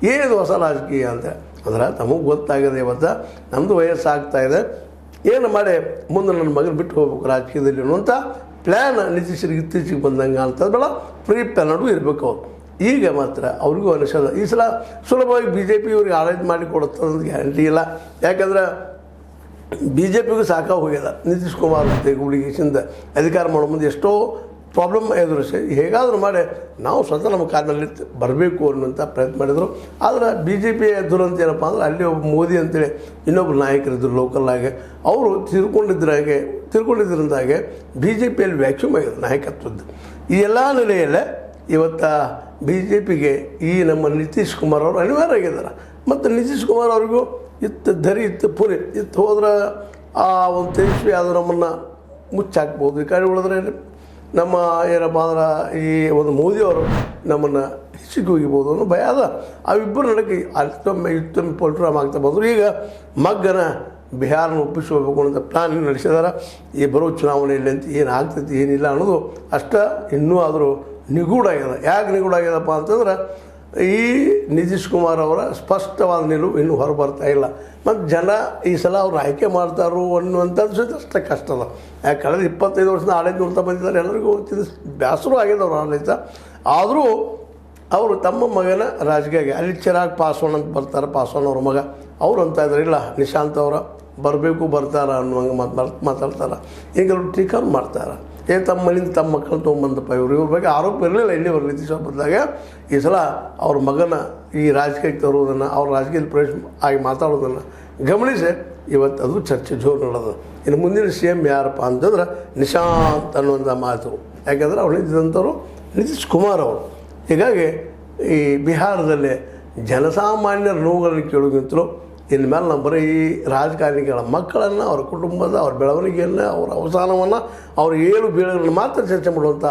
ಏನಿದು ಹೊಸ ರಾಜಕೀಯ ಅಂತ ಅಂದ್ರೆ ನಮಗೆ ಗೊತ್ತಾಗಿದೆ ಇವತ್ತು ನಮ್ಮದು ವಯಸ್ಸಾಗ್ತಾಯಿದೆ ಏನು ಮಾಡಿ ಮುಂದೆ ನನ್ನ ಮಗನ ಬಿಟ್ಟು ಹೋಗ್ಬೇಕು ರಾಜಕೀಯದಲ್ಲಿ ಅನ್ನುವಂಥ ಪ್ಲ್ಯಾನ್ ನಿತೀಶ್ರಿಗೆ ಇತ್ತೀಚೆಗೆ ಬಂದಂಗೆ ಅಂತಂದು ಬೇಡ ಪ್ರೀ ಪ್ಲ್ಯಾನೂ ಇರಬೇಕು ಅವ್ರು ಈಗ ಮಾತ್ರ ಅವ್ರಿಗೂ ಅನಿಸೋದು ಈ ಸಲ ಸುಲಭವಾಗಿ ಬಿ ಜೆ ಪಿ ಇವ್ರಿಗೆ ಆಡಳಿತ ಮಾಡಿ ಕೊಡುತ್ತಂದು ಗ್ಯಾರಂಟಿ ಇಲ್ಲ ಯಾಕಂದ್ರೆ ಬಿ ಜೆ ಪಿಗೂ ಸಾಕಾಗಿ ಹೋಗ್ಯದ ನಿತೀಶ್ ಕುಮಾರ್ ಹುಡುಗಿಸಿಂದ ಅಧಿಕಾರ ಮಾಡೋ ಮುಂದೆ ಎಷ್ಟೋ ಪ್ರಾಬ್ಲಮ್ ಎದುರಿಸಿ ಹೇಗಾದರೂ ಮಾಡಿ ನಾವು ಸ್ವತಃ ನಮ್ಮ ಕಾರಿನಲ್ಲಿ ಬರಬೇಕು ಅನ್ನುವಂಥ ಪ್ರಯತ್ನ ಮಾಡಿದರು ಆದರೆ ಬಿ ಜೆ ಪಿ ದುರಂತ ಏನಪ್ಪ ಅಂದ್ರೆ ಅಲ್ಲಿ ಒಬ್ಬ ಮೋದಿ ಅಂತೇಳಿ ಇನ್ನೊಬ್ಬರು ನಾಯಕರಿದ್ದರು ಲೋಕಲ್ಲಾಗೆ ಅವರು ತಿರ್ಕೊಂಡಿದ್ದರಿಂದಾಗೆ ಬಿ ಜೆ ಪಿಯಲ್ಲಿ ವ್ಯಾಕ್ಯೂಮ್ ಆಗಿದೆ ನಾಯಕತ್ವದ್ದು ಈ ಎಲ್ಲ ನೆಲೆಯಲ್ಲೇ ಇವತ್ತು ಬಿ ಜೆ ಪಿಗೆ ಈ ನಮ್ಮ ನಿತೀಶ್ ಕುಮಾರ್ ಅವರು ಅನಿವಾರ್ಯ ಆಗಿದ್ದಾರೆ ಮತ್ತು ನಿತೀಶ್ ಕುಮಾರ್ ಅವ್ರಿಗೂ ಇತ್ತು ಪುರಿ ಹೋದ್ರೆ ಆ ಒಂದು ತೇಜಸ್ವಿ ಆದರೂ ನಮ್ಮನ್ನು ಮುಚ್ಚಾಕ್ಬೋದು ಈ ಕಡೆ ಉಳಿದ್ರೆ ನಮ್ಮ ಏನಪ್ಪ ಅಂದ್ರೆ ಈ ಒಂದು ಮೋದಿಯವರು ನಮ್ಮನ್ನು ಹೆಚ್ಚಿಗೆ ಹೋಗಿಬೋದು ಅನ್ನೋ ಭಯ ಅದ ಅವಿಬ್ಬರು ನಡಕ್ಕೆ ಇತ್ತೊಮ್ಮೆ ಪೊಲ್ಟ್ರಾಮ್ ಆಗ್ತಾ ಬಂದರು ಈಗ ಮಗ್ಗನ ಬಿಹಾರನ ಒಪ್ಪಿಸಿ ಹೋಗ್ಬೇಕು ಅನ್ನೋ ಪ್ಲಾನ್ ನಡೆಸಿದಾರೆ ಈ ಬರೋ ಚುನಾವಣೆಯಲ್ಲಿ ಅಂತ ಏನು ಆಗ್ತೈತಿ ಏನಿಲ್ಲ ಅನ್ನೋದು ಅಷ್ಟ ಇನ್ನೂ ಆದರೂ ನಿಗೂಢ ಆಗ್ಯದ ಯಾಕೆ ನಿಗೂಢ ಆಗ್ಯದಪ್ಪ ಅಂತಂದ್ರೆ ಈ ನಿತೀಶ್ ಕುಮಾರ್ ಅವರ ಸ್ಪಷ್ಟವಾದ ನಿಲುವು ಇನ್ನೂ ಹೊರಬರ್ತಾ ಇಲ್ಲ ಮತ್ತು ಜನ ಈ ಸಲ ಅವ್ರು ಆಯ್ಕೆ ಮಾಡ್ತಾರೋ ಅನ್ನುವಂಥದ್ದು ಸಹಿತ ಅಷ್ಟೇ ಕಷ್ಟ ಅದ ಯಾಕೆ ಕಳೆದ 25 ವರ್ಷದ ಆಡಳಿತ ನೋಡ್ತಾ ಬಂದಿದ್ದಾರೆ ಎಲ್ಲರಿಗೂ ಬೇಸರ ಆಗಿದೆ ಅವ್ರ ಆಡಳಿತ ಆದರೂ ಅವರು ತಮ್ಮ ಮಗನ ರಾಜಕೀಯ ಅಲ್ಲಿ ಚಿರಾಗ್ ಪಾಸ್ವಾನ್ ಅಂತ ಬರ್ತಾರೆ ಪಾಸ್ವಾನ್ ಅವ್ರ ಮಗ ಅವ್ರು ಅಂತ ಇದ್ದಾರೆ ಇಲ್ಲ ನಿಶಾಂತ್ ಅವರ ಬರಬೇಕು ಬರ್ತಾರ ಅನ್ನುವಂಗೆ ಮಾತಾಡ್ತಾರೆ ಈಗ ಅವರು ಟೀಕಾನು ಮಾಡ್ತಾರೆ ತಮ್ಮ ಮನೆಯಿಂದ ತಮ್ಮ ಮಕ್ಕಳು ತೊಗೊಂಬಂದಪ್ಪ ಇವ್ರ ಬಗ್ಗೆ ಆರೋಪ ಇರಲಿಲ್ಲ ಇಲ್ಲಿವರೆಗೆ ನಿತೀಶ್ ಬಂದಾಗ ಈ ಸಲ ಅವ್ರ ಮಗನ ಈ ರಾಜಕೀಯಕ್ಕೆ ತರುವುದನ್ನು ಅವ್ರ ರಾಜಕೀಯದಲ್ಲಿ ಪ್ರವೇಶ ಆಗಿ ಮಾತಾಡೋದನ್ನು ಗಮನಿಸಿ ಇವತ್ತು ಅದು ಚರ್ಚೆ ಜೋರು ನಡೆದು ಇನ್ನು ಮುಂದಿನ ಸಿ ಎಮ್ ಯಾರಪ್ಪ ಅಂತಂದ್ರೆ ನಿಶಾಂತ್ ಅನ್ನುವಂಥ ಮಾತು ಯಾಕಂದರೆ ಅವ್ರು ನಿಂತಿದ್ದಂಥವ್ರು ನಿತೀಶ್ ಕುಮಾರ್ ಅವರು ಹೀಗಾಗಿ ಈ ಬಿಹಾರದಲ್ಲಿ ಜನಸಾಮಾನ್ಯರ ನೋವುಗಳನ್ನು ಕೇಳೋಕ್ಕಿಂತಲೂ ಇನ್ಮೇಲೆ ನಮ್ಮ ಬರೀ ಈ ರಾಜಕಾರಣಿಗಳ ಮಕ್ಕಳನ್ನು ಅವ್ರ ಕುಟುಂಬದ ಅವ್ರ ಬೆಳವಣಿಗೆಯನ್ನು ಅವ್ರ ಅವಸಾನವನ್ನು ಅವ್ರ ಏಳು ಬೀಳುಗಳನ್ನು ಮಾತ್ರ ಚರ್ಚೆ ಮಾಡುವಂಥ